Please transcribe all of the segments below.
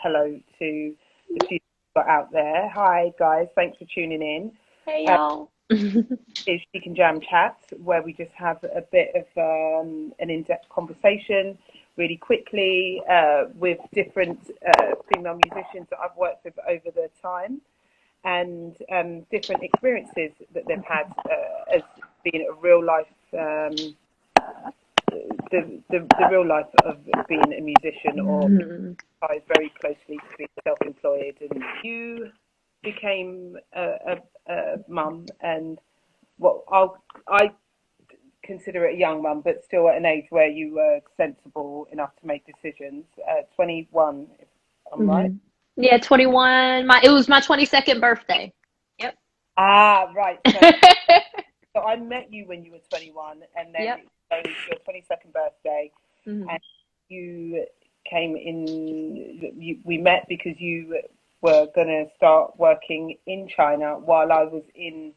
hello to the few people out there. Hi, guys. Thanks for tuning in. Hey, y'all. It's CHATS Jam Chats, where we just have a bit of an in-depth conversation really quickly with different female musicians that I've worked with over the time, and different experiences that they've had as being a real life, the real life of being a musician, or ties very closely to being self-employed. And you became a mum, and I consider it a young mum, but still at an age where you were sensible enough to make decisions. 21, if I'm right. Yeah, 21. It was my 22nd birthday. Yep. Ah, right. So I met you when you were 21, and then Yep. it was your 22nd birthday, Mm-hmm. and you came in. We met because you were going to start working in China while I was in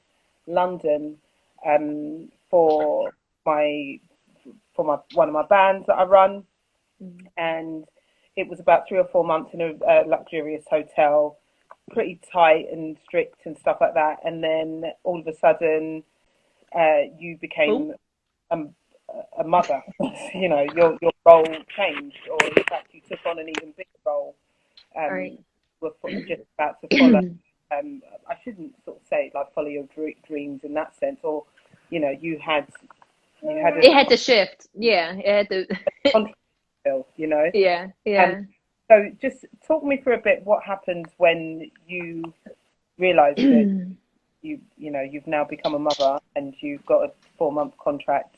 London for one of my bands that I run, and it was about 3 or 4 months in a luxurious hotel, pretty tight and strict and stuff like that. And then all of a sudden, you became a mother. You know, your role changed, or in fact, you took on an even bigger role. Right. We're just about to follow. I shouldn't sort of say like follow your dreams in that sense, or you had It had to shift. Yeah, it had to. contract bill, Yeah, yeah. So just talk me through a bit what happened when you realised that you've now become a mother and you've got a 4-month contract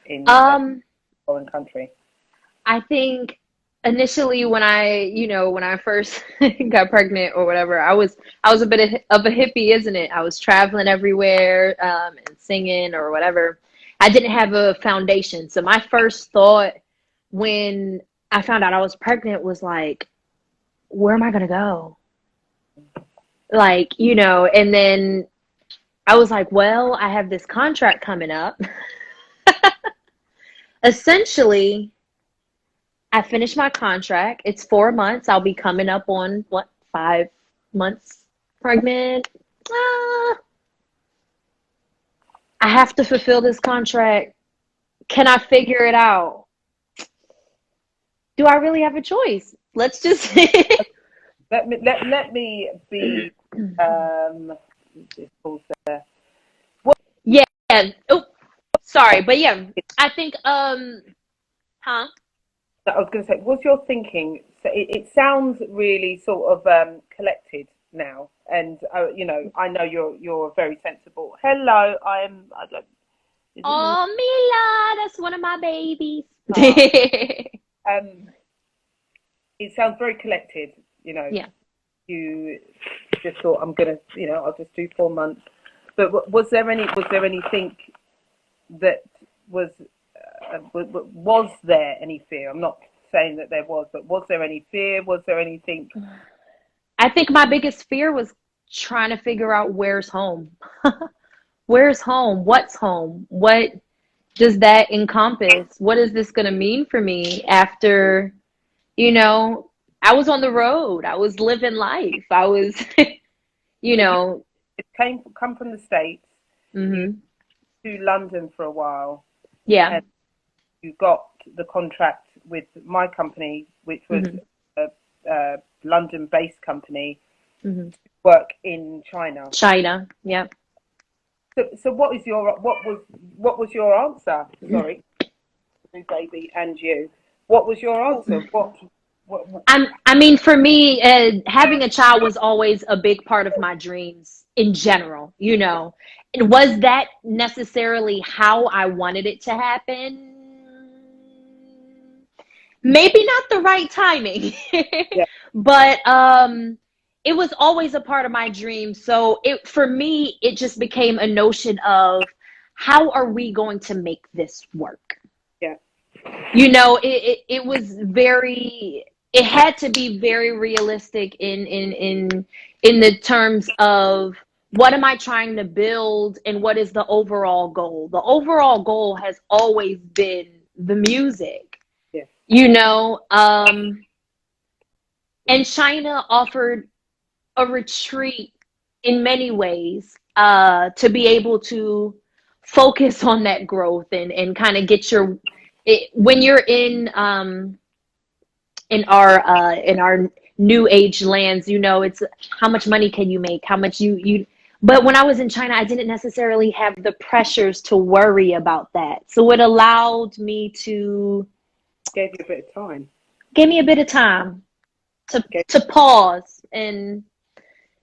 in a foreign country. I think initially when I first got pregnant or whatever, I was a bit of a hippie, isn't it? I was traveling everywhere and singing or whatever. I didn't have a foundation. So my first thought when I found out I was pregnant was like, where am I going to go? Like, and then I was like, well, I have this contract coming up. Essentially, I finished my contract. It's 4 months. I'll be coming up on 5 months pregnant. I have to fulfill this contract. Can I figure it out? Do I really have a choice? Let's just let me be pause there. Yeah. Oh, sorry, but yeah, I think huh? I was going to say, what's your thinking? So it sounds really sort of collected now, and I know you're very sensible. Hello, I don't. Oh, Mila, that's one of my babies. It sounds very collected. Yeah. You just thought, I'm gonna, I'll just do 4 months. But was there anything that was there any fear? I'm not saying that there was, but was there any fear? Was there anything? I think my biggest fear was trying to figure out where's home. Where's home? What's home? What does that encompass? What is this going to mean for me after, I was on the road. I was living life. I was, It come from the States to London for a while. Yeah. And you got the contract with my company, which was a London-based company, to work in China. China, yeah. So what was your answer? Sorry, baby, and you. What was your answer? What I mean, for me, having a child was always a big part of my dreams in general, Was that necessarily how I wanted it to happen? Maybe not the right timing, Yeah. but it was always a part of my dream. So for me, it just became a notion of how are we going to make this work? Yeah. It was it had to be very realistic in the terms of what am I trying to build and what is the overall goal? The overall goal has always been the music. Yeah. And China offered a retreat in many ways, to be able to focus on that growth and kind of get when you're in our new age lands, it's how much money can you make, how much you but when I was in China, I didn't necessarily have the pressures to worry about that. So it allowed me to Gave you a bit of time. give me a bit of time to pause. And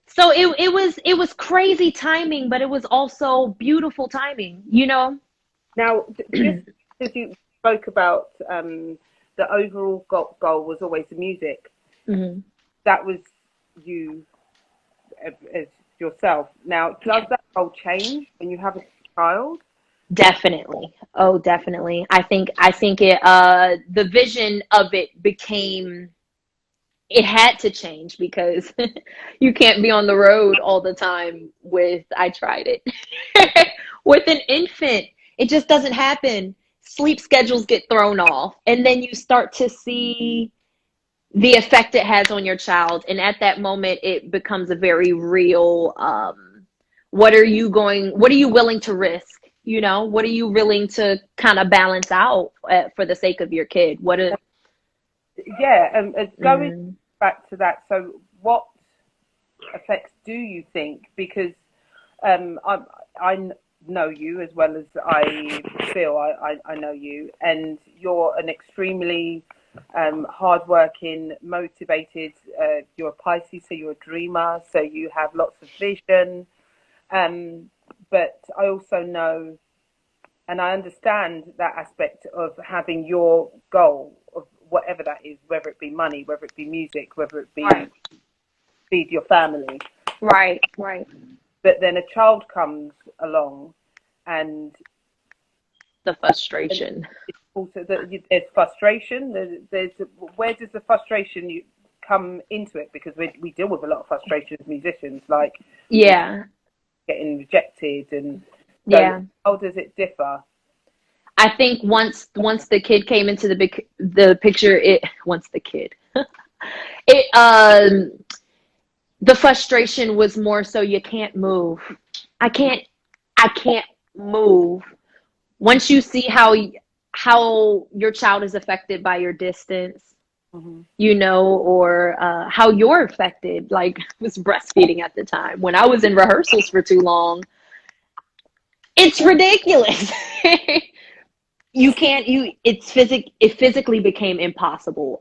so it was crazy timing, but it was also beautiful timing, Now, just as you spoke about, the overall goal was always the music. Mm-hmm. That was you as yourself. Now, does that goal change when you have a child? Definitely. Oh, definitely. I think it the vision of it became, it had to change because you can't be on the road all the time I tried it with an infant. It just doesn't happen. Sleep schedules get thrown off, and then you start to see the effect it has on your child. And at that moment, it becomes a very real, what are you willing to risk? What are you willing to kind of balance out, for the sake of your kid? Yeah, going Mm, back to that, so what effects do you think? Because I know you as well as I feel I know you, and you're an extremely hardworking, motivated. You're a Pisces, so you're a dreamer, so you have lots of vision. But I also know, and I understand that aspect of having your goal of whatever that is, whether it be money, whether it be music, whether it be right, feed your family. right, right. But then a child comes along, and The frustration. also there's frustration. There's where does the frustration come into it? Because we deal with a lot of frustration as musicians, like Yeah, getting rejected, and so yeah. how does it differ? I think once the kid came into the picture, once the kid, it the frustration was more so you can't move. I can't I can't move. Once you see how your child is affected by your distance, Hmm. or how you're affected. Like, I was breastfeeding at the time. When I was in rehearsals for too long, it's ridiculous. You can't you it physically became impossible,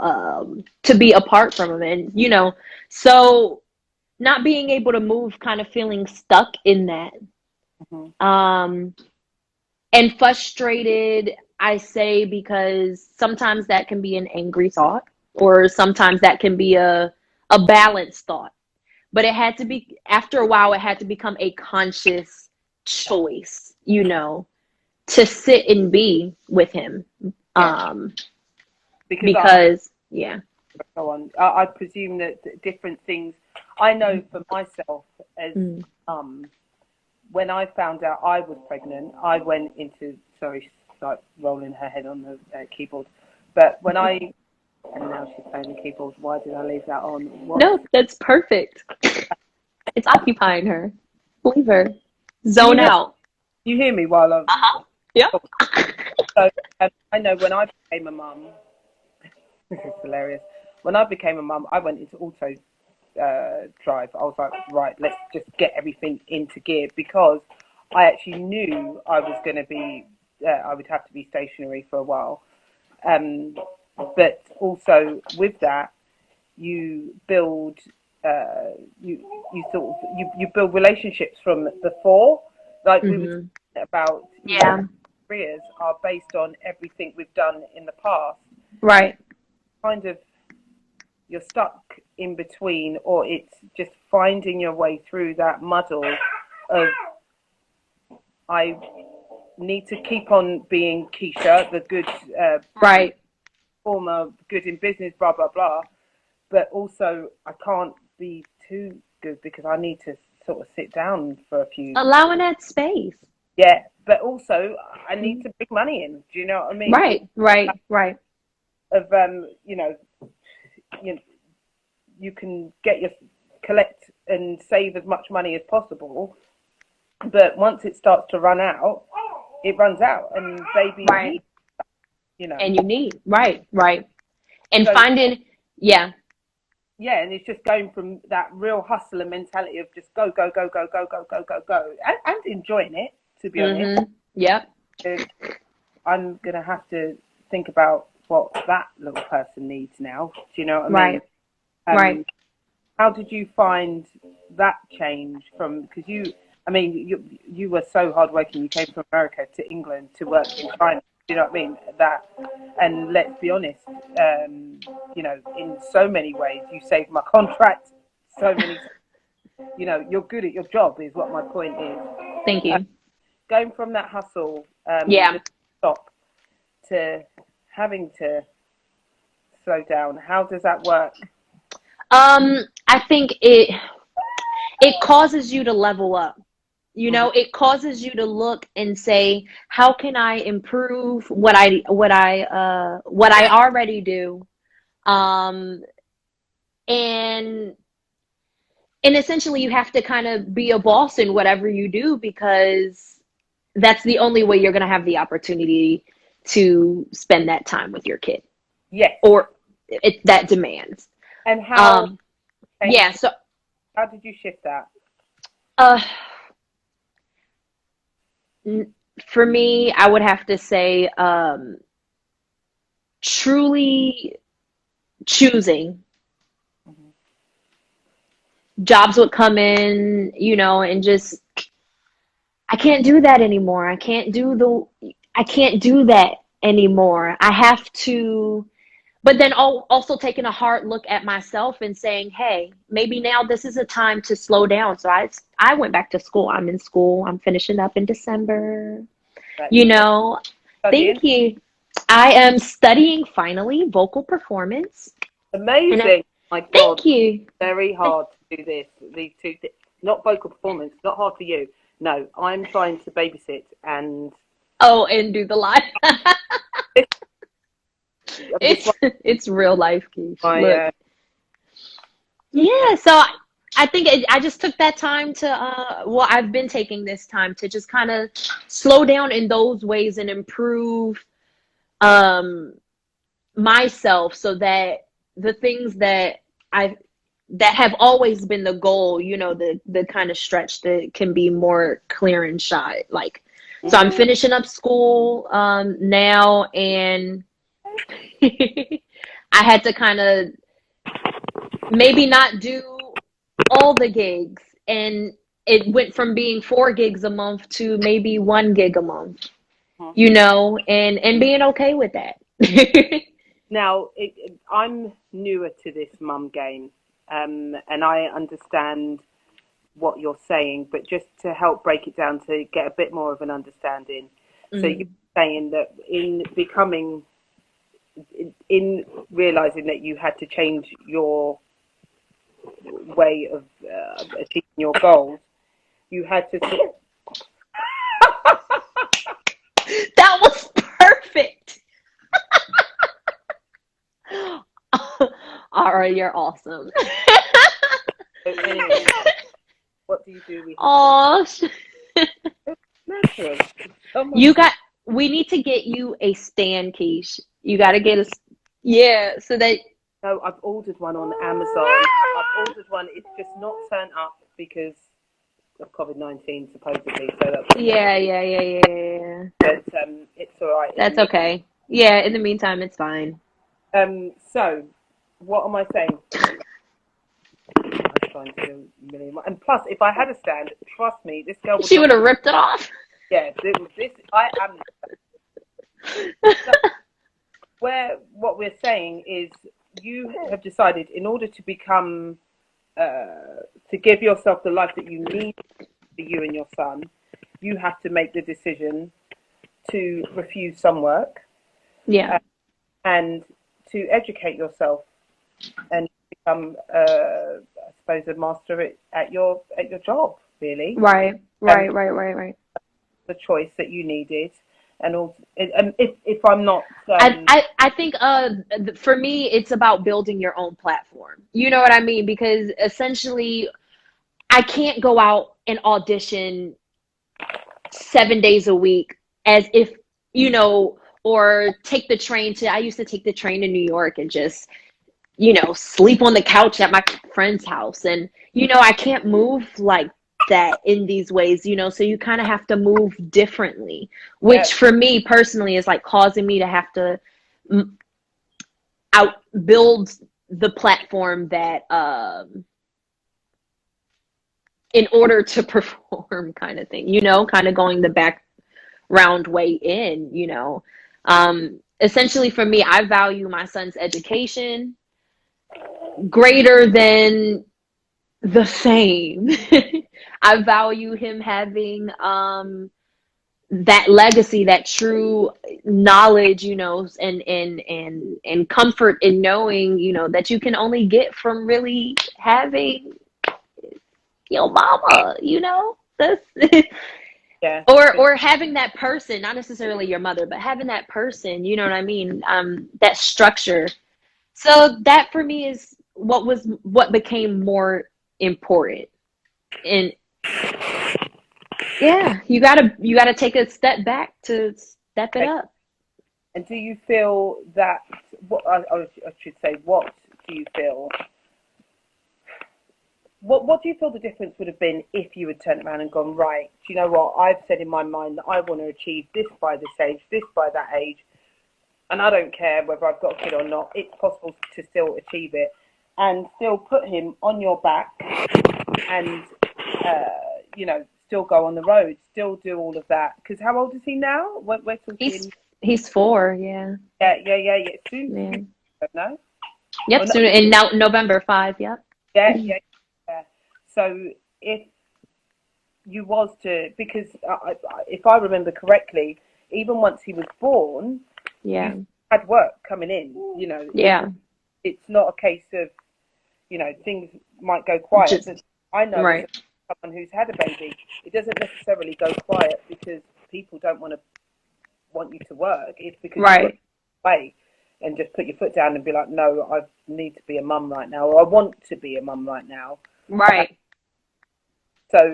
to be apart from him. And so not being able to move, kind of feeling stuck in that, Hmm. um and frustrated, I say, because sometimes that can be an angry thought, or sometimes that can be a balanced thought. But it had to be, after a while, it had to become a conscious choice, to sit and be with him. Yeah, Um, because because, yeah. go on. I presume that different things. I know for myself as Mm. when I found out I was pregnant, I went into, sorry, she's like rolling her head on the keyboard. But when and now she's playing the keyboard. Why did I leave that on? What? No, that's perfect. It's occupying her. Leave her. Can you Zone hear? out. You hear me while I'm. Uh-huh. Yeah. So I know when I became a mum, this is hilarious. When I became a mum, I went into auto drive. I was like, right, let's just get everything into gear, because I actually knew I was going to be, I would have to be stationary for a while. Um, but also with that, you build, you sort of you build relationships from before. Like we were Hmm. talking about, Yeah. careers are based on everything we've done in the past. Right. Kind of you're stuck in between, or it's just finding your way through that muddle of I need to keep on being Keisha, the good Right. former good in business, blah blah blah, but also I can't be too good because I need to sort of sit down for a few. Allowing that space. Yeah, but also I need to bring money in. Do you know what I mean? So Right. Right. Right. of you know you can collect and save as much money as possible, but once it starts to run out, it runs out, and babies need, And you need, right. And so, finding, yeah, and it's just going from that real hustler mentality of just go, and enjoying it, to be honest. Yep. I'm going to have to think about what that little person needs now. Do you know what I mean? Right. How did you find that change from, because you were so hardworking. You came from America to England to work in China. Do you know what I mean? And let's be honest, in so many ways, you saved my contract. So many, you're good at your job is what my point is. Thank you. Going from that hustle, just stop, to having to slow down. How does that work? I think it causes you to level up. It causes you to look and say, how can I improve what I already do? And essentially you have to kind of be a boss in whatever you do, because that's the only way you're going to have the opportunity to spend that time with your kid. Yes. Or that demands. And how? So how did you shift that? For me, I would have to say, truly choosing. Jobs would come in, and just, I can't do that anymore. I can't do that anymore. I have to. But then also taking a hard look at myself and saying, hey, maybe now this is a time to slow down. So I went back to school. I'm in school. I'm finishing up in December. Thank you. I am studying, finally, vocal performance. Amazing. My God. Thank you. Very hard to do this. These two things. Not vocal performance. Not hard for you. No, I'm trying to babysit and... and do the live. It's real life, Keith. So I think I just took that time to, I've been taking this time to just kind of slow down in those ways and improve myself, so that the things that have always been the goal, the kind of stretch that can be more clear and shot. So I'm finishing up school now, and I had to kind of maybe not do all the gigs, and it went from being 4 gigs a month to maybe 1 gig a month, and being okay with that. Now, I'm newer to this mum game, and I understand what you're saying, but just to help break it down to get a bit more of an understanding. So you're saying that in realizing that you had to change your way of achieving your goals, you had to That was perfect. All right, you're awesome. Anyway, what do you do? We need to get you a stand, Keish. You got to get us. Yeah, so that. No, I've ordered one on Amazon. I've ordered one. It's just not turned up because of COVID-19, supposedly. So that's yeah. But it's all right. That's okay. Yeah, in the meantime, it's fine. So, what am I saying? I'm trying to do a million. And plus, if I had a stand, trust me, this girl she would have ripped it off. Yeah, I am. What we're saying is, you have decided, in order to become, to give yourself the life that you need for you and your son, you have to make the decision to refuse some work. Yeah. And to educate yourself and become, I suppose, a master at your job, really. Right. The choice that you needed. And also, if I'm not, I think for me it's about building your own platform. You know what I mean? Because essentially I can't go out and audition 7 days a week as if, you know, or take the train to, I used to take the train to New York and just, you know, sleep on the couch at my friend's house. And, you know, I can't move like that in these ways, you know, so you kind of have to move differently, which for me personally is like causing me to have to out build the platform that, in order to perform kind of thing, you know, kind of going the background way in, you know. Essentially for me, I value my son's education greater than the fame. I value him having that legacy, that true knowledge, you know, and comfort in knowing, you know, that you can only get from really having your mama, you know. That's yeah, or having that person, not necessarily your mother, but having that person, you know what I mean? That structure. So that for me is what became more important. And yeah, you gotta take a step back to step it up. And do you feel that, what I should say, what do you feel? What do you feel the difference would have been if you had turned around and gone, right, do you know what, I've said in my mind that I want to achieve this by this age, this by that age, and I don't care whether I've got a kid or not, it's possible to still achieve it, and still put him on your back and, you know, still go on the road, still do all of that. Because how old is he now? We're talking... He's 4, yeah. Yeah. Soon, Yeah. no? Yep, soon, in now November 5, yep. Yeah. So if you was to, because if I remember correctly, even once he was born, you had work coming in, you know. Yeah. It's not a case of, you know, things might go quiet. I know as someone who's had a baby, it doesn't necessarily go quiet because people don't want you to work. It's because you've got to play and just put your foot down and be like, no, I need to be a mum right now, or I want to be a mum right now. Right. So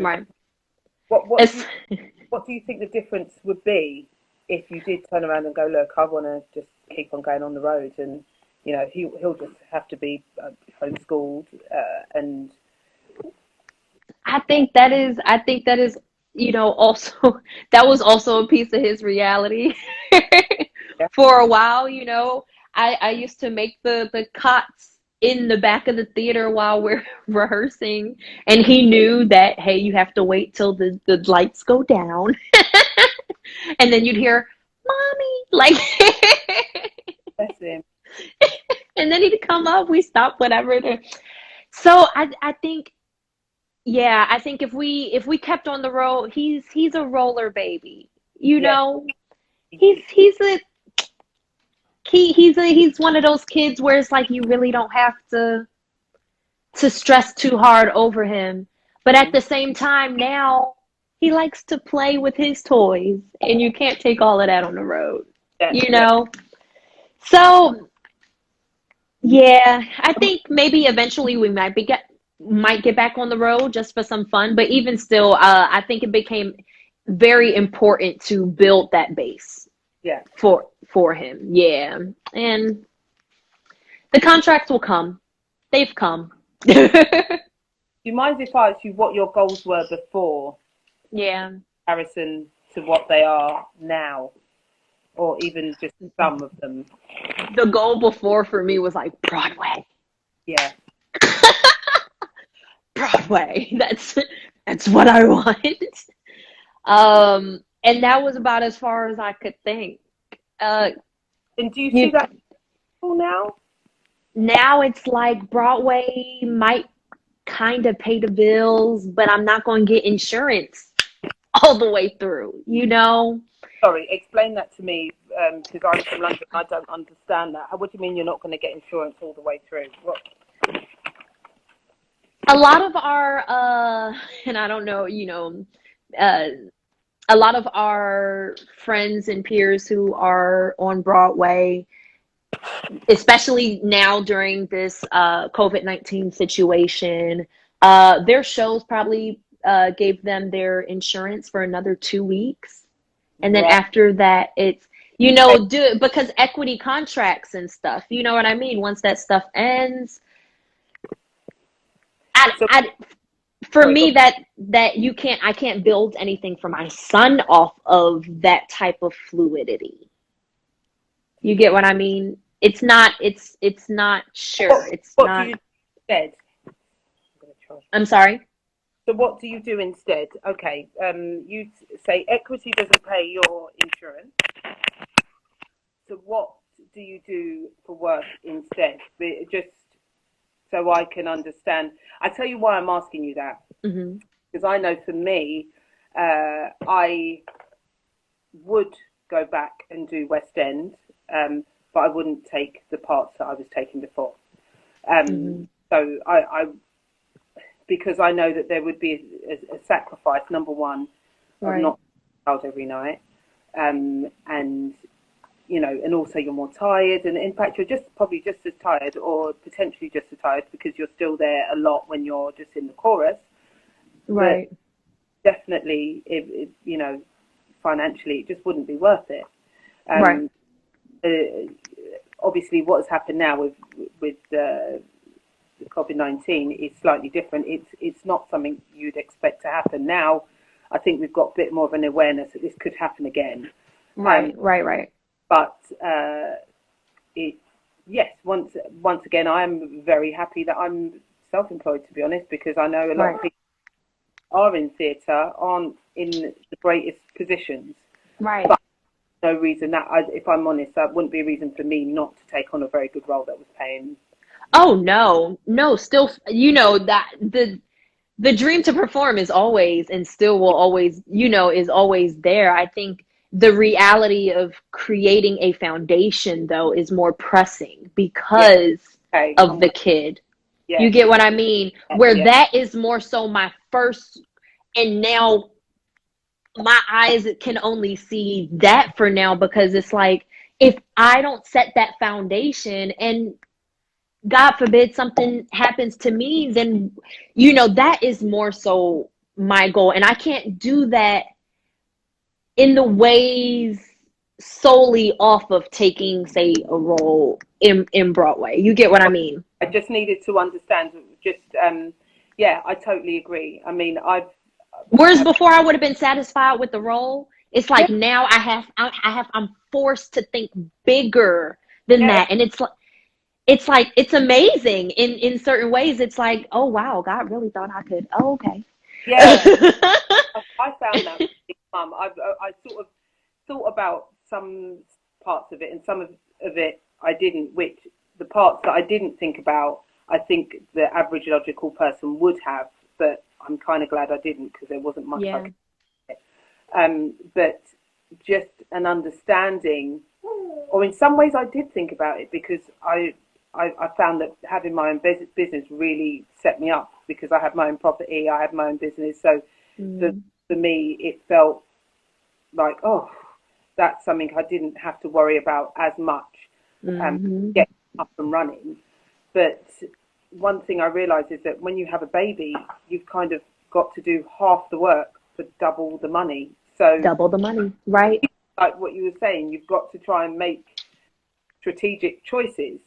what do you think the difference would be if you did turn around and go, look, I want to just keep on going on the road, and, you know, he'll just have to be homeschooled, and I think that is, you know, also that was also a piece of his reality for a while, you know. I used to make the cots in the back of the theater while we're rehearsing, and he knew that, hey, you have to wait till the lights go down. And then you'd hear, mommy, like that's him. And then he'd come up, we stop whatever. So I think, yeah, I think if we kept on the road, he's a roller baby, you know. He's one of those kids where it's like you really don't have to stress too hard over him. But at the same time, now he likes to play with his toys, and you can't take all of that on the road, you know? So, yeah, I think maybe eventually we might get back on the road just for some fun. But even still, I think it became very important to build that base. Yeah. For him. Yeah. And the contracts will come. They've come. Do you mind if I ask you what your goals were before? Yeah. In comparison to what they are now, or even just some of them? The goal before for me was like Broadway. Yeah. Broadway. That's what I want. And that was about as far as I could think. And do you see that now? Now it's like Broadway might kind of pay the bills, but I'm not going to get insurance all the way through, you know? Sorry, explain that to me, because I'm from London. I don't understand that. What do you mean you're not going to get insurance all the way through? What? A lot of our, and I don't know, you know, a lot of our friends and peers who are on Broadway, especially now during this COVID-19 situation, their shows probably gave them their insurance for another 2 weeks. And then Right. after that, it's, you know, do it because equity contracts and stuff. You know what I mean? Once that stuff ends, So, I for sorry, go me that I can't build anything for my son off of that type of fluidity. You get what I mean? It's not sure. It's what do not. you do instead? I'm gonna charge I'm sorry. So what do you do instead? Okay, you say equity doesn't pay your insurance. So what do you do for work instead? Just so I can understand. I tell you why I'm asking you that. Hmm. Because I know for me, I would go back and do West End, but I wouldn't take the parts that I was taking before. Hmm. So because I know that there would be a sacrifice, number one, of Right. not out every night, and you know, and also you're more tired, and in fact you're probably just as tired, or potentially just as tired, because you're still there a lot when you're just in the chorus. But Right. definitely, you know, financially, it just wouldn't be worth it. Right. Um, uh, Obviously, what has happened now with COVID-19 is slightly different. It's not something you'd expect to happen now. I think we've got a bit more of an awareness that this could happen again. Um, Right. Right. Right. but it, yes, once again, I am very happy that I'm self-employed, to be honest, because I know a lot Right. of people are in theatre aren't in the greatest positions. Right. But no reason that, if I'm honest, that wouldn't be a reason for me not to take on a very good role that was paying. Oh no, no, still, you know, that the dream to perform is always and still will always, you know, is always there. I think the reality of creating a foundation though is more pressing Yeah, because okay, of the kid. You yes, get what I mean? Where yeah, that is more so my first, and now my eyes can only see that for now because it's like if I don't set that foundation and God forbid something happens to me, then, you know, that is more so my goal. And I can't do that in the ways solely off of taking, say, a role in Broadway. You get what I mean? I just needed to understand. Just yeah, I totally agree. I mean, Whereas before I would have been satisfied with the role, it's yeah, like now I'm forced to think bigger than yeah, that. And it's like it's amazing in certain ways. It's like, oh wow, God really thought I could. Oh, okay. yeah. I found that with Big Mum. I sort of thought about some parts of it, and some of it I didn't. Which the parts that I didn't think about, I think the average logical person would have. But I'm kind of glad I didn't, because there wasn't much I Yeah. could. But just an understanding, or in some ways I did think about it, because I found that having my own business really set me up, because I have my own property, I have my own business. So for, Mm-hmm. for me, it felt like, oh, that's something I didn't have to worry about as much, Mm-hmm. getting up and running. But one thing I realised is that when you have a baby, you've kind of got to do half the work for double the money. So, Double the money, right? like what you were saying, you've got to try and make strategic choices,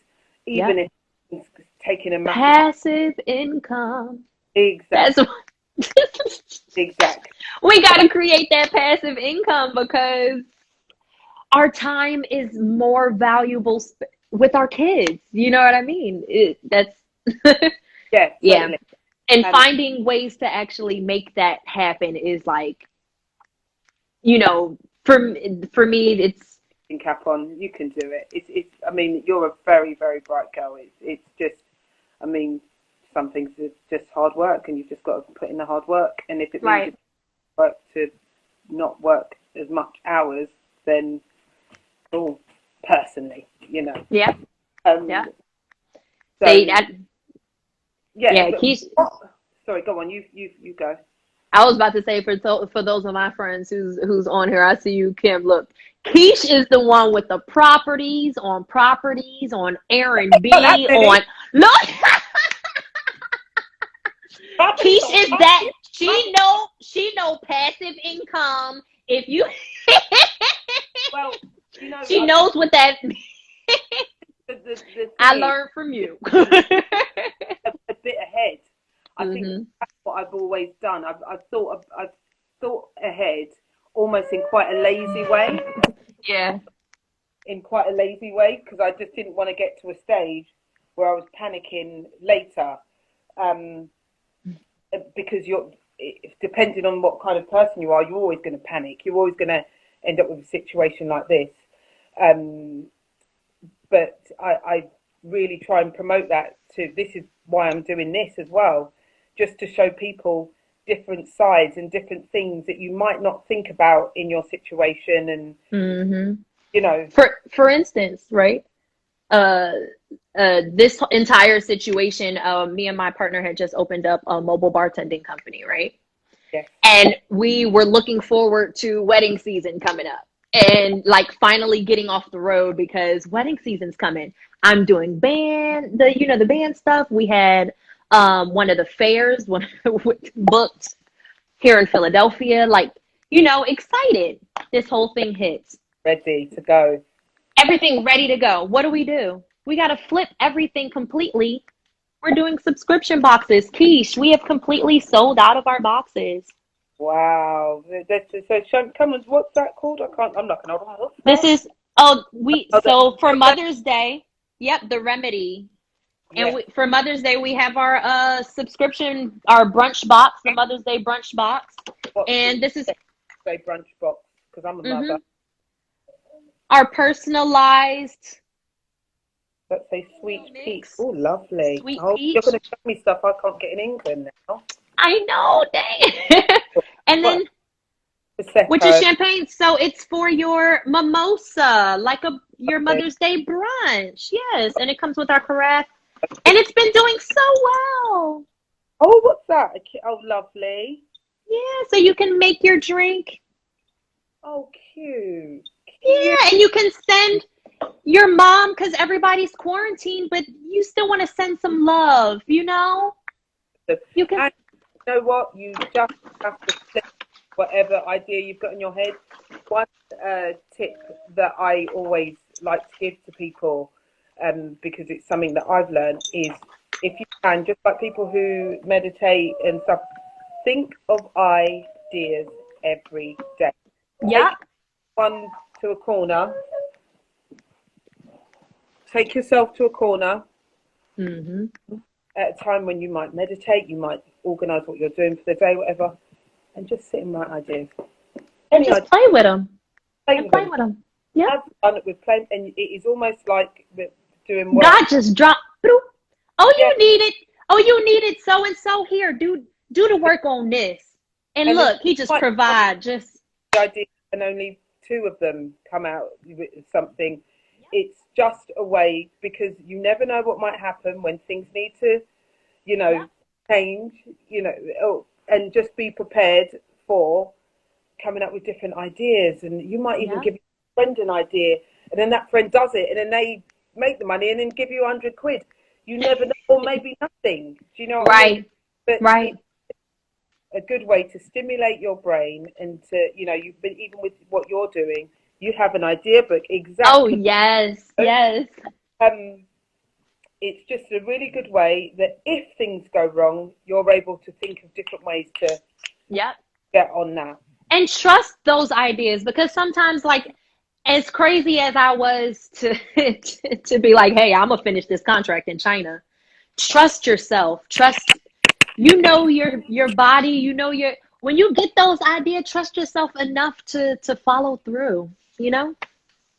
even Yep. if it's taking a massive. Passive income. That's Exactly, what exactly. we got to create that passive income because our time is more valuable with our kids. You know what I mean? That's Yeah, yeah. totally. And And finding ways to actually make that happen is like, you know, for me, it's cap on, you can do it. It's. I mean, you're a very, very bright girl. It's just. I mean, some things are just hard work, and you've just got to put in the hard work. And if it means you right. work to not work as much hours, then, oh, personally, you know. Yeah. Yeah. Um. Say So that. yeah, Yeah. but Keith. what? Sorry, go on. You go. I was about to say for those of my friends who's on here, I see you, Kim. Look, Keish is the one with the properties on Not that Airbnb many. on look. Properties Keish on is that properties. she know passive income. If you Well, you know, she knows what that the I thing is, learned from you. a bit ahead. I think Hmm. that's what I've always done. I've thought ahead, almost in quite a lazy way. Yeah. In quite a lazy way, because I just didn't want to get to a stage where I was panicking later. Um, because depending on what kind of person you are, you're always going to panic. You're always going to end up with a situation like this. Um, but I really try and promote that to, this is why I'm doing this as well, just to show people different sides and different things that you might not think about in your situation. And, Hmm. you know, For instance, right? Uh, this entire situation, me and my partner had just opened up a mobile bartending company, right? yes, And we were looking forward to wedding season coming up and like finally getting off the road because wedding season's coming. I'm doing the band stuff. We had one of the fairs one booked here in Philadelphia, like, excited. This whole thing hits. ready to go. Everything ready to go. What do? We got to flip everything completely. We're doing subscription boxes. Keish, we have completely sold out of our boxes. Wow. So, come on, what's that called? I'm not going to, what's This that? is Oh, so for Mother's Day, yep, the remedy. And yeah. for Mother's Day, we have our subscription, our brunch box, the Mother's Day brunch box. What's And the this is say brunch box? Because I'm a mother. mhm, our personalized Let's say sweet peach. mix, Oh, lovely. sweet Oh, you're going peach. to show me stuff I can't get in England now. I know, dang. And What? then which is Prosecco. champagne. So it's for your mimosa, like your Lovely. Mother's Day brunch. Yes, and it comes with our carafe, and it's been doing so well. Oh, what's that? Oh, lovely. Yeah, so you can make your drink. Oh, cute. Cute. Yeah, and you can send your mom because everybody's quarantined, but you still want to send some love, you know? You can. And you know what? You just have to flip whatever idea you've got in your head. One tip that I always like to give to people, because it's something that I've learned, is if you can, just like people who meditate and stuff, think of ideas every day. Yeah. Take one to a corner. Take yourself to a corner Hmm. at a time when you might meditate, you might organise what you're doing for the day, whatever, and just sit and write ideas. And Any just idea, play with them. play And with play them. with them. Yeah. Have fun with playing, and it is almost like doing work. God just dropped. Oh, Yeah, you need it. Oh, you needed so and so here. Do the work on this. And and look, he just might provide. Just the idea, and only two of them come out with something. It's just a way, because you never know what might happen when things need to, you yeah, know, change. And just be prepared for coming up with different ideas. And you might even yeah, give your friend an idea, and then that friend does it, and then they make the money and then give you 100 quid. You never know, or maybe nothing. Do you know what I mean? right, But right. it's a good way to stimulate your brain, and to, you've been, even with what you're doing, you have an idea book Oh exactly. yes, yes. Um, it's just a really good way that if things go wrong, you're able to think of different ways to Yep. get on that. And trust those ideas because sometimes, like, as crazy as I was to to be like, hey, I'm gonna finish this contract in China. Trust yourself. Trust. You know your body. You know your when you get those ideas. Trust yourself enough to follow through. You know.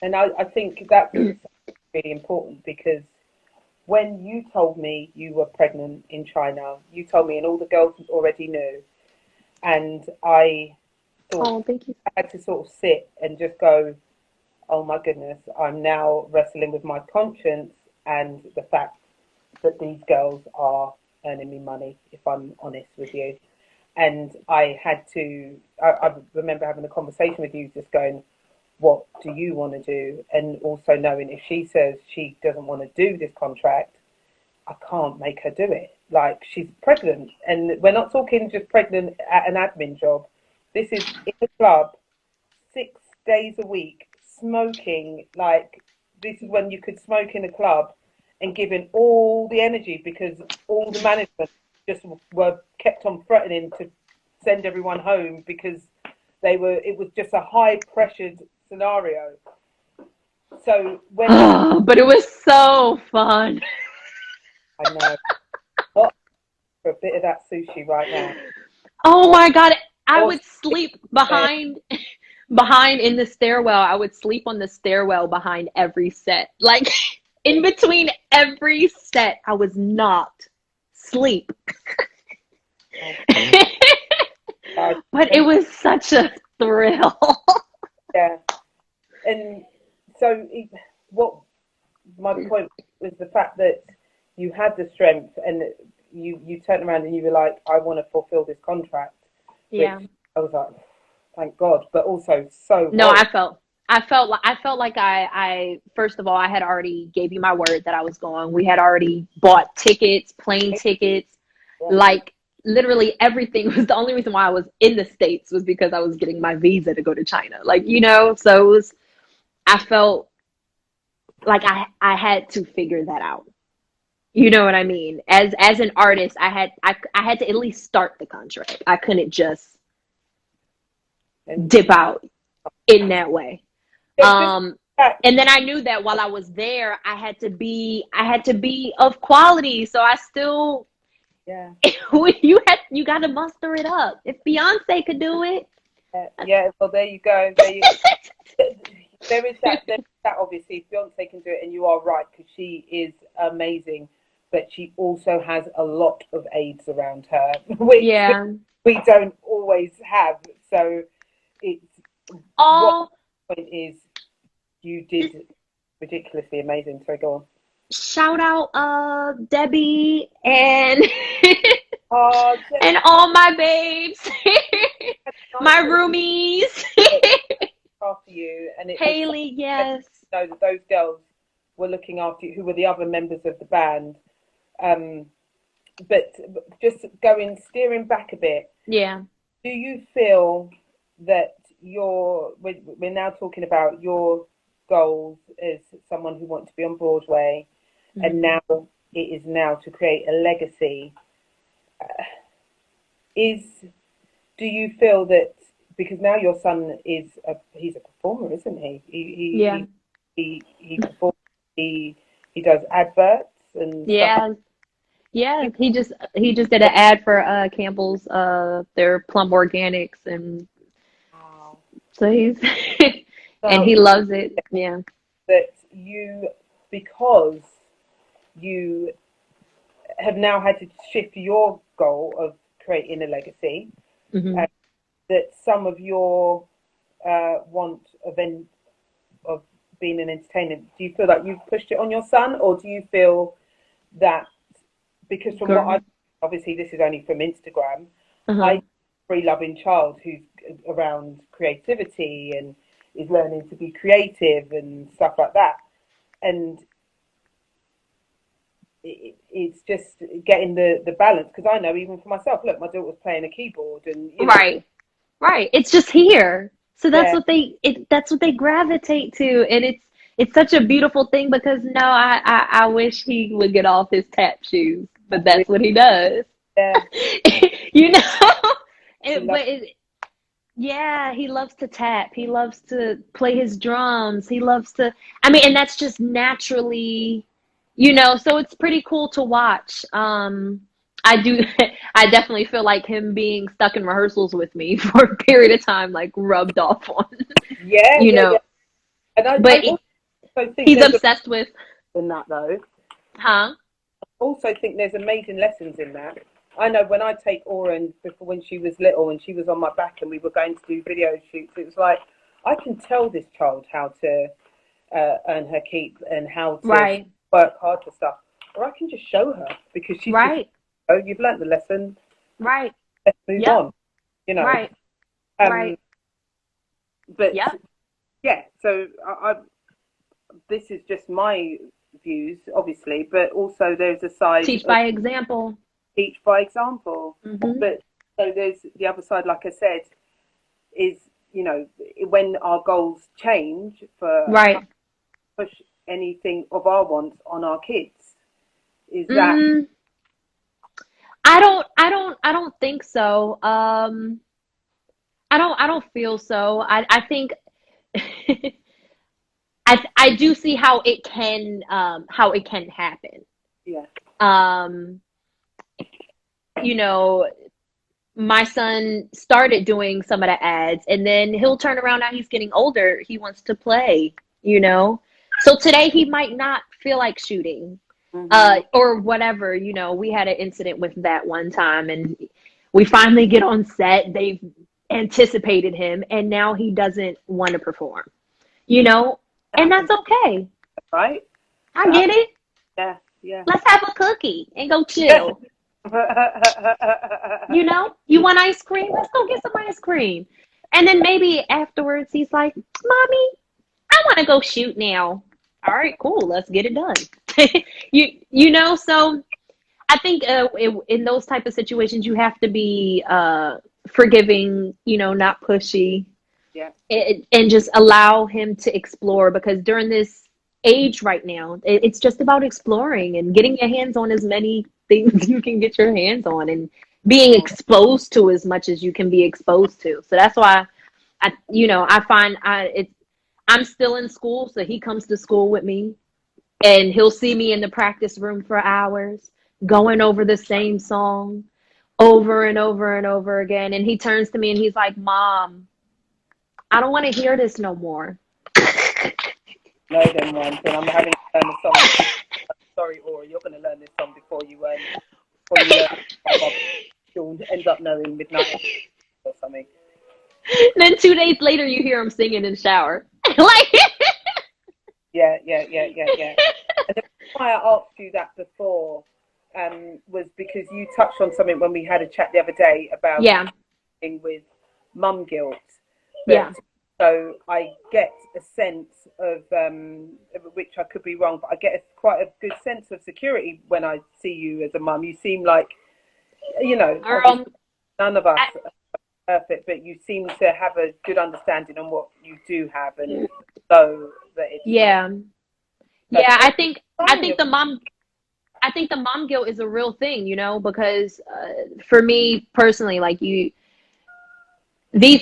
And I think that's really important, because when you told me you were pregnant in China, you told me, and all the girls already knew, and I thought, Oh, thank you. I had to sort of sit and just go, oh my goodness, I'm now wrestling with my conscience and the fact that these girls are earning me money, if I'm honest with you. And I remember having a conversation with you, just going, what do you want to do? And also knowing if she says she doesn't want to do this contract, I can't make her do it. Like, she's pregnant, and we're not talking just pregnant at an admin job. This is in a club, 6 days a week, smoking. Like, this is when you could smoke in a club and giving all the energy, because all the management just were kept on threatening to send everyone home because it was just a high pressured scenario. So when but it was so fun. I know, what, for a bit of that sushi right now. Oh my God. I would sleep behind in the stairwell. I would sleep on the stairwell behind every set. Like, in between every set, I was not sleep. But it was such a thrill. Yeah. And so what my point was the fact that you had the strength, and you turned around and you were like, I want to fulfill this contract. Yeah. I was like, thank God, but also so no, worried. I felt like I first of all, I had already gave you my word that I was going. We had already bought tickets, plane tickets, like literally everything. Was the only reason why I was in the States was because I was getting my visa to go to China. Like, so it was, I felt like I had to figure that out. You know what I mean? As an artist, I had to at least start the contract. I couldn't just dip out in that way. And then I knew that while I was there, I had to be of quality. So I still, you got to muster it up. If Beyonce could do it. Yeah, well, there you go. There is that obviously, if Beyonce can do it, and you are right, because she is amazing, but she also has a lot of aides around her, which we don't always have. So it's what the point is, you did ridiculously amazing. So go on. Shout out Debbie and Debbie. And all my babes, my roomies. After you, and Haley, yes. Know that those girls were looking after you, who were the other members of the band. But just steering back a bit. Yeah. Do you feel that we're now talking about your goals as someone who wants to be on Broadway, and now it is now to create a legacy? Do you feel that, because now your son he's a performer, isn't he? He performs. He does adverts and stuff. Yeah. He just did an ad for Campbell's their plum organics, and so he's and he loves it. Yeah. That because you have now had to shift your goal of creating a legacy, that some of your want of being an entertainer, do you feel like you've pushed it on your son, or do you feel that, because from what obviously this is only from Instagram, I free loving child who's around creativity and is learning to be creative and stuff like that, and it's just getting the balance, because I know even for myself, look, my daughter's playing a keyboard, and right, it's just here, so that's what they gravitate to, and it's such a beautiful thing, because I wish he would get off his tap shoes, but that's what he does. He loves to tap, he loves to play his drums, he loves to, and that's just naturally, so it's pretty cool to watch. I definitely feel like him being stuck in rehearsals with me for a period of time, like, rubbed off on, And but he's obsessed with in that, though. I also think there's amazing lessons in that. I know when I take Oren, before, when she was little and she was on my back and we were going to do video shoots, it was like, I can tell this child how to earn her keep and how to work hard for stuff, or I can just show her, because she's you've learnt the lesson, let's move Yep. on, you know. Right. Um, Right. but Yep. yeah, so this is just my views, obviously, but also there's a side Teach of by example. teach by example. Mm-hmm. But so there's the other side, like I said, is, you know, when our goals change for Right. push anything of our wants on our kids, is that Mm, I don't think so. I don't feel so. I think I do see how it can happen. yeah, Um, you know, my son started doing some of the ads, and then he'll turn around. Now he's getting older, he wants to play, so today he might not feel like shooting, mm-hmm. or whatever. We had an incident with that one time, and we finally get on set. They've anticipated him, and now he doesn't want to perform, It and that's happens, okay. right? I It get happens. it. Yeah, yeah. Let's have a cookie and go chill. You want ice cream? Let's go get some ice cream. And then maybe afterwards he's like, Mommy, I want to go shoot now. All right, cool. Let's get it done. So I think in those type of situations, you have to be forgiving, not pushy, Yeah, and just allow him to explore, because during this age right now, it's just about exploring and getting your hands on as many things you can get your hands on, and being exposed to as much as you can be exposed to. So that's why I find I'm still in school, so he comes to school with me, and he'll see me in the practice room for hours going over the same song over and over and over again, and he turns to me and he's like, Mom, I don't want to hear this no more. know them ones, and I'm having to learn the song. Sorry, Ori, you're going to learn this song before you learn. You'll end up knowing Midnight or something. Then 2 days later, you hear him singing in the shower. Like, Yeah. And the reason why I asked you that before was because you touched on something when we had a chat the other day about yeah, with mum guilt. yeah, But so I get a sense of, which I could be wrong, but I get quite a good sense of security when I see you as a mum. You seem like, girl. none of us are perfect, but you seem to have a good understanding on what you do have, and so that it's Yeah, not. yeah. I That's think I fine. think the mom. I think the mom guilt is a real thing, because for me personally, like these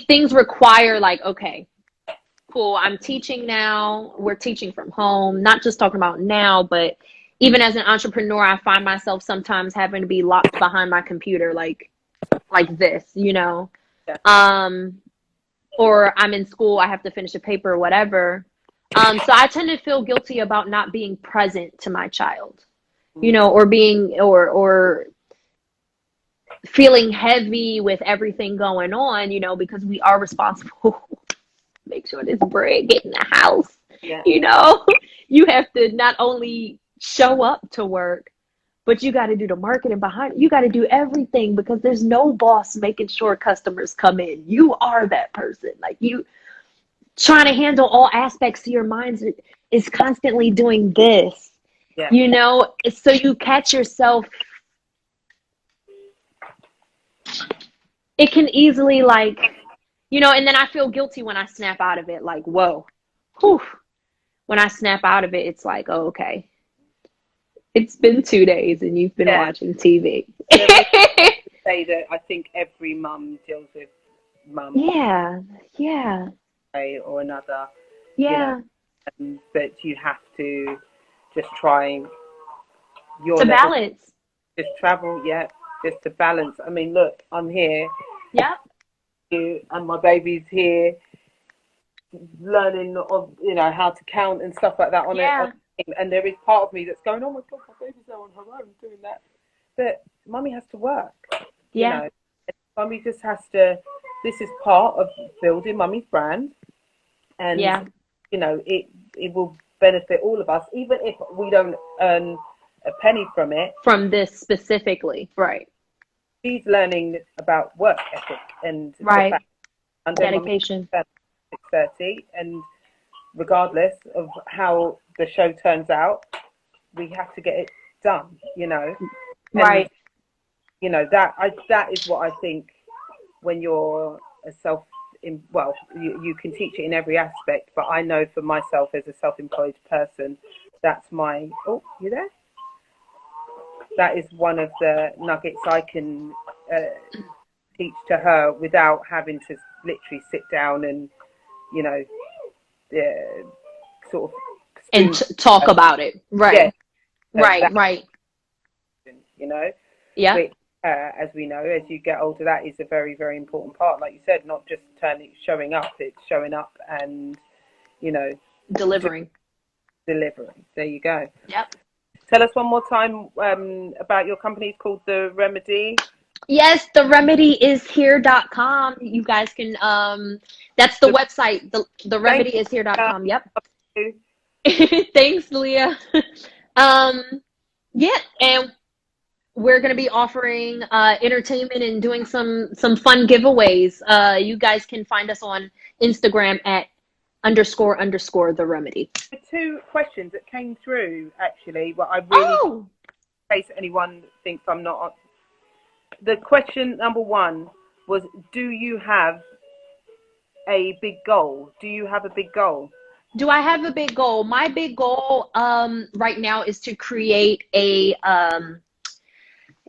things require, like, okay, cool. I'm teaching now. We're teaching from home. Not just talking about now, but even as an entrepreneur, I find myself sometimes having to be locked behind my computer, like this. Yeah. Or I'm in school, I have to finish a paper or whatever. So I tend to feel guilty about not being present to my child, or being or feeling heavy with everything going on, because we are responsible. Make sure this bread get in the house. Yeah. You have to not only show up to work, but you got to do the marketing behind it. You got to do everything, because there's no boss making sure customers come in. You are that person. Like, you trying to handle all aspects of your mind is constantly doing this, Yeah. so you catch yourself. It can easily, like, and then I feel guilty when I snap out of it. Like, whoa, whew. When I snap out of it, it's like, oh, okay. It's been 2 days and you've been Yeah. watching TV. Say that I think every mum deals with mum Yeah. way or another, Yeah. but you have to just try your To level, balance. just travel, just to balance. I mean, look, I'm here, Yeah. and my baby's here, learning how to count and stuff like that on Yeah. it. And there is part of me that's going, oh my God, my baby's there on her own doing that. But mummy has to work, Yeah. Mummy just has to. This is part of building mummy's brand, and Yeah. it will benefit all of us, even if we don't earn a penny from it. From this specifically. Right. she's learning about work ethic and the Right. fact Dedication. 6:30, and regardless of how the show turns out, we have to get it done, you know. Right. And you know that is what I think when you're a you can teach it in every aspect, but I know for myself as a self-employed person, that's my you there? That is one of the nuggets I can teach to her without having to literally sit down and, you know, sort of And talk about it. Right. Yeah. Right. You know, yeah. Which, as we know, as you get older, that is a very, very important part. Like you said, not just showing up, it's showing up and, you know, delivering. There you go. Yep. Tell us one more time about your company. It's called The Remedy. Yes, theremedyishere.com. You guys can that's the website. Theremedyishere.com. Yep. Thanks, Leah. Yeah, and we're going to be offering entertainment and doing some fun giveaways. You guys can find us on Instagram at __ the remedy. 2 questions that came through, actually. Well, I really, in case anyone thinks I'm not. The question number 1 was, do you have a big goal? Do you have a big goal? Do I have a big goal? My big goal right now is to create an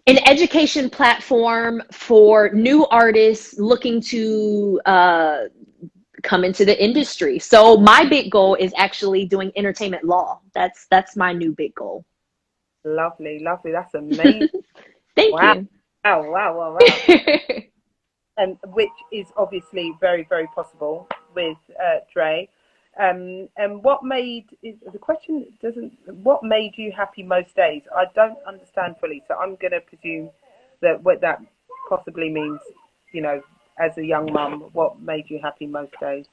education platform for new artists looking to come into the industry. So my big goal is actually doing entertainment law. That's my new big goal. Lovely. That's amazing. Thank you. Wow. And which is obviously very, very possible with Dre. And what made you happy most days? I don't understand fully, so I'm going to presume that what that possibly means, you know, as a young mum, what made you happy most days?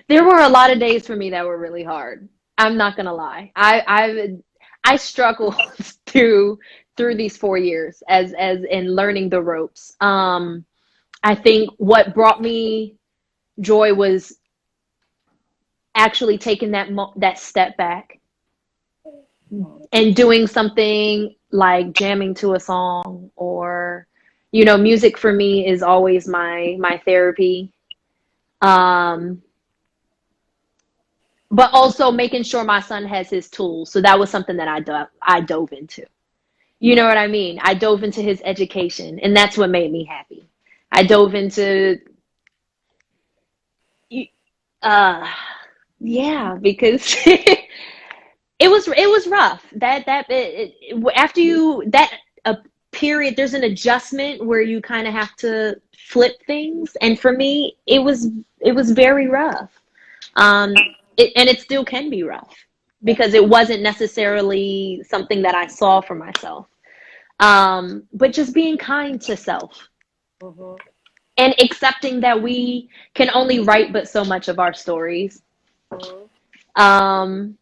There were a lot of days for me that were really hard. I'm not gonna lie. I struggled through these 4 years as in learning the ropes. I think what brought me joy was actually taking that step back and doing something like jamming to a song, or, you know, music for me is always my therapy. But also making sure my son has his tools. So that was something that I dove into. You know what I mean? I dove into his education, and that's what made me happy. I dove into, yeah, because it was rough. After a period, there's an adjustment where you kind of have to flip things, and for me, it was very rough. And it still can be rough because it wasn't necessarily something that I saw for myself. But just being kind to self. Mm-hmm. And accepting that we can only write but so much of our stories. Mm-hmm.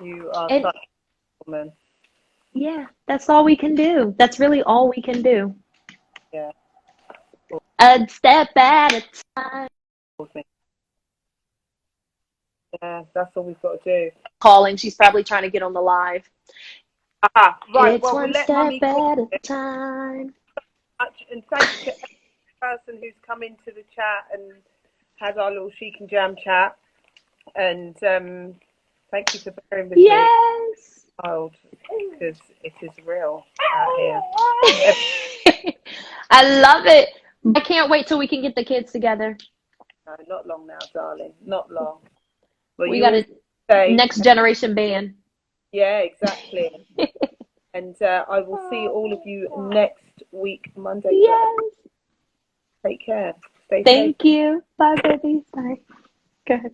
You are such a woman. Yeah, that's all we can do. That's really all we can do. Yeah. A step at a time. Yeah, that's all we've got to do. Calling. She's probably trying to get on the live. Right. It's one step at a time. And thanks to every person who's come into the chat and had our little chic and jam chat. And thank you for bearing with me, child, because it is real out here. I love it. I can't wait till we can get the kids together. No, not long now, darling. Not long. Well, we got a next generation band. Yeah, exactly. And I will see all of you next week, Monday. Yes. Take care. Stay safe. Thank you. Bye, baby. Bye. Go ahead.